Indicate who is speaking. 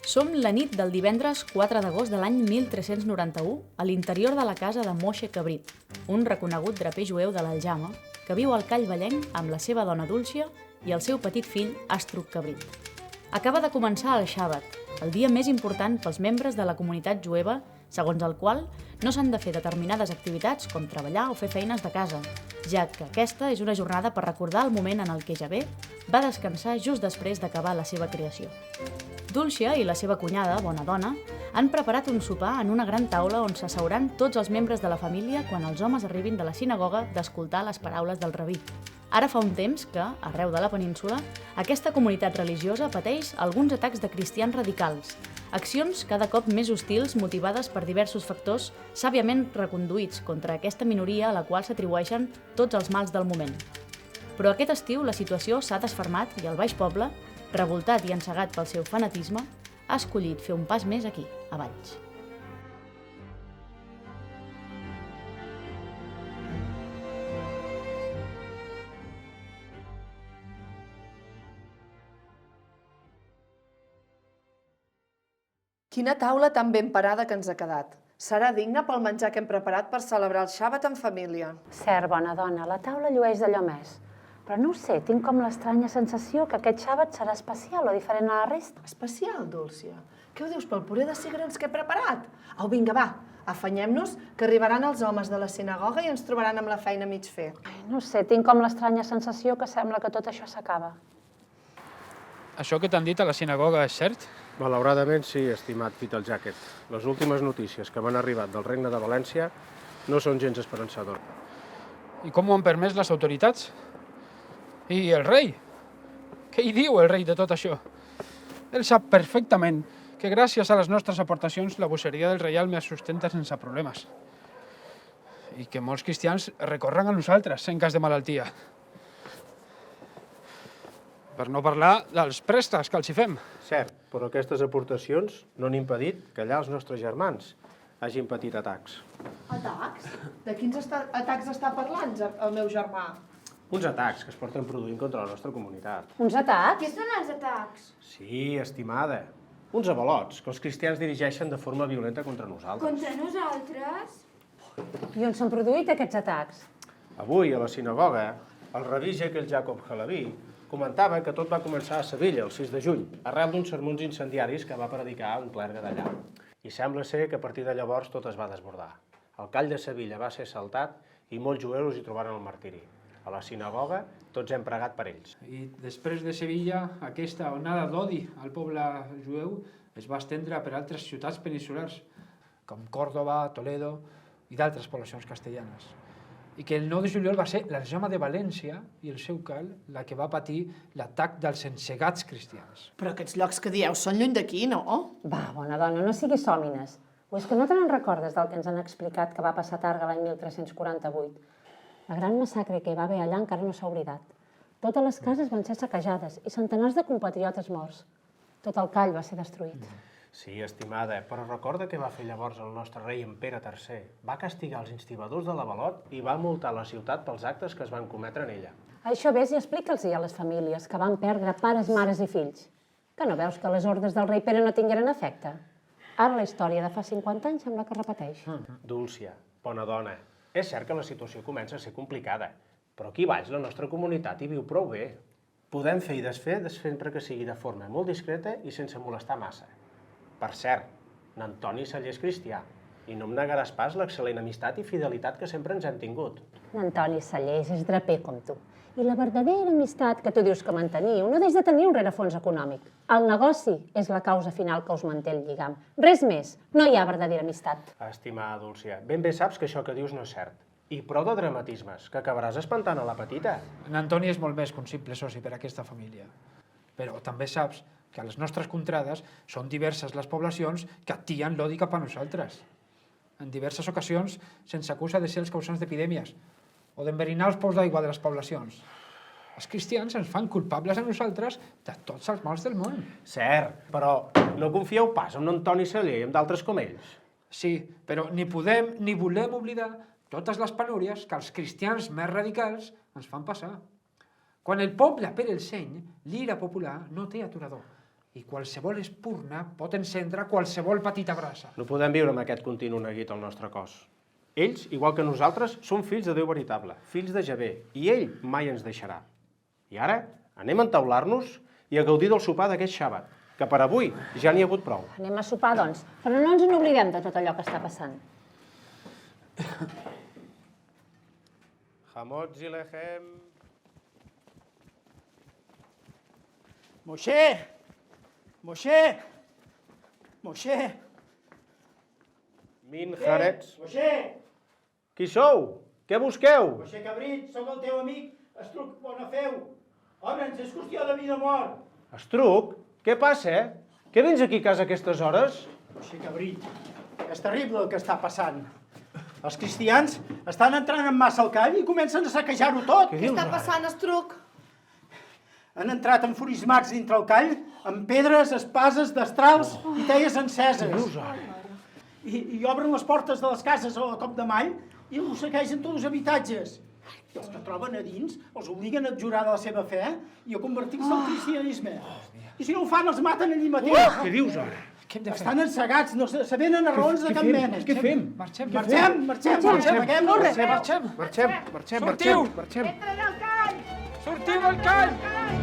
Speaker 1: Som la nit del divendres 4 d'agost de l'any 1391 a l'interior de la casa de Moshe Cabrit, un reconegut draper jueu de l'Aljama que viu al Call Vallenc amb la seva dona Dúlcia i el seu petit fill Astruc Cabrit. Acaba de començar el Xàbat, el dia més important pels membres de la comunitat jueva, segons el qual no s'han de fer determinades activitats com treballar o fer feines de casa, ja que aquesta és una jornada per recordar el moment en el què Javé va descansar just després d'acabar la seva creació. Dúlcia i la seva cunyada, bona dona, han preparat un sopar en una gran taula on s'asseuran tots els membres de la família quan els homes arribin de la sinagoga d'escoltar les paraules del rabí. Ara fa un temps que, arreu de la península, aquesta comunitat religiosa pateix alguns atacs de cristians radicals, accions cada cop més hostils motivades per diversos factors sàviament reconduïts contra aquesta minoria a la qual s'atribueixen tots els mals del moment. Però aquest estiu la situació s'ha desfermat i el Baix Poble, revoltat i encegat pel seu fanatisme, ha escollit fer un pas més aquí, a Valls.
Speaker 2: Quina taula tan ben parada que ens ha quedat. Serà digna pel menjar que hem preparat per celebrar el Xàbat en família.
Speaker 3: Cert, bona dona, la taula llueix d'allò més. Però no ho sé, tinc com l'estranya sensació que aquest Xàbat serà especial o diferent a la resta.
Speaker 2: Especial, Dúlcia? Què ho dius pel puré de cigrons que he preparat? Au, vinga, va, afanyem-nos, que arribaran els homes de la sinagoga i ens trobaran amb la feina a mig fer.
Speaker 3: No ho sé, tinc com l'estranya sensació que sembla que tot això s'acaba.
Speaker 4: Això que t'han dit a la sinagoga és cert?
Speaker 5: Malauradament sí, estimat Vital Jacket. Les últimes notícies que m'han arribat del Regne de València no són gens esperançador.
Speaker 4: I com ho han permès les autoritats? I el rei? Què hi diu el rei de tot això? Ell sap perfectament que gràcies a les nostres aportacions la bosseria del reialme es sustenta sense problemes. I que molts cristians recorren a nosaltres en cas de malaltia. Per no parlar dels préstecs que els hi fem.
Speaker 5: Cert, però aquestes aportacions no han impedit que allà els nostres germans hagin patit atacs.
Speaker 2: Atacs? De quins atacs està parlant el meu germà?
Speaker 5: Uns atacs que es porten produint contra la nostra comunitat.
Speaker 3: Uns atacs?
Speaker 6: Què són els atacs?
Speaker 5: Sí, estimada. Uns avalots que els cristians dirigeixen de forma violenta contra nosaltres.
Speaker 6: Contra nosaltres?
Speaker 3: I on s'han produït aquests atacs?
Speaker 5: Avui, a la sinagoga, el rabí Jekyll Jacob Halevi comentava que tot va començar a Sevilla el 6 de juny, arrel d'uns sermons incendiaris que va predicar un clergue d'allà. I sembla ser que a partir de llavors tot es va desbordar. El call de Sevilla va ser assaltat i molts jueus hi trobaren el martiri. A la sinagoga tots hem pregat per ells.
Speaker 4: I després de Sevilla, aquesta onada d'odi al poble jueu es va estendre per altres ciutats peninsulars, com Còrdova, Toledo i d'altres poblacions castellanes. I que el 9 de juliol va ser l'Aljama de València i el seu cal la que va patir l'atac dels encegats cristians.
Speaker 2: Però aquests llocs que dieu són lluny d'aquí, no?
Speaker 3: Va, bona dona, no siguis sòmines. O és que no te n'en recordes del que ens han explicat que va passar a Targa l'any 1348? La gran massacre que hi va haver allà encara no s'ha oblidat. Totes les cases van ser saquejades i centenars de compatriotes morts. Tot el call va ser destruït.
Speaker 5: Sí, estimada, però recorda què va fer llavors el nostre rei en Pere III. Va castigar els instibadors de l'Avalot i va multar la ciutat pels actes que es van cometre en ella.
Speaker 3: Això vés i explica'ls-hi a les famílies que van perdre pares, mares i fills. Que no veus que les ordres del rei Pere no tingueren efecte? Ara la història de fa 50 anys sembla que repeteix.
Speaker 5: Dúlcia, bona dona, és cert que la situació comença a ser complicada, però aquí baix la nostra comunitat hi viu prou bé. Podem fer i desfer sempre que sigui de forma molt discreta i sense molestar massa. Per cert, n'Antoni Celler és cristià i no em negaràs pas l'excel·lent amistat i fidelitat que sempre ens hem tingut.
Speaker 3: Antoni Cellers és draper com tu. I la verdadera amistat que tu dius que manteniu no deix de tenir un rerefons econòmic. El negoci és la causa final que us manté el lligam. Res més, no hi ha verdadera amistat.
Speaker 5: Estimada Dúlcia, ben bé saps que això que dius no és cert. I prou de dramatismes, que acabaràs espantant a la petita.
Speaker 4: En Antoni és molt més que un simple soci per a aquesta família. Però també saps que a les nostres contrades són diverses les poblacions que atien l'odi cap a nosaltres. En diverses ocasions se'ns acusa de ser els causants d'epidèmies o d'enverinar els pous d'aigua de les poblacions. Els cristians ens fan culpables a nosaltres de tots els mals del món.
Speaker 5: Cert, però no confieu pas en Antoni Celler i en d'altres com ells.
Speaker 4: Sí, però ni podem ni volem oblidar totes les penúries que els cristians més radicals ens fan passar. Quan el poble perd el seny, l'ira popular no té aturador. i qualsevol espurna pot encendre qualsevol petita brasa.
Speaker 5: No podem viure amb aquest continu neguit al nostre cos. Ells, igual que nosaltres, són fills de Déu veritable, fills de Javé, i ell mai ens deixarà. I ara anem a entaular-nos i a gaudir del sopar d'aquest xàbat, que per avui ja n'hi ha hagut prou.
Speaker 3: Anem a sopar, doncs, però no ens n'oblidem de tot allò que està passant.
Speaker 5: Hamot zilehem.
Speaker 7: Moshe! Moshe! Moshe!
Speaker 5: Min Haretz.
Speaker 7: Moshe!
Speaker 5: Qui sou? Què busqueu?
Speaker 7: Moshe Cabrit, sóc el teu amic, Estruc Bonafeu. Ore'ns, és qüestió de vida o mort.
Speaker 5: Estruc? Què passa, Què vens aquí a casa a aquestes hores?
Speaker 7: Moshe Cabrit, és terrible el que està passant. Els cristians estan entrant en massa al call i comencen a saquejar-ho tot.
Speaker 2: Què està passant, Estruc?
Speaker 7: Han entrat enfurismats dintre el call amb pedres, espases, destrals i teies enceses. I obren les portes de les cases a cop de mall i ho saquegen tots els habitatges. I els que troben a dins els obliguen a jurar de la seva fe i a convertir-se al cristianisme. I si no ho fan, els maten allí mateix.
Speaker 5: Què dius ara?
Speaker 4: Què hem de fer?
Speaker 7: Estan encegats, no se venen a raons de cap mena.
Speaker 5: Què fem?
Speaker 4: Marxem.
Speaker 7: Marxem.
Speaker 4: Marxem.
Speaker 5: Marxem.
Speaker 4: Sortiu!
Speaker 5: Marxem.
Speaker 6: Entren al call!
Speaker 4: Sortiu del call!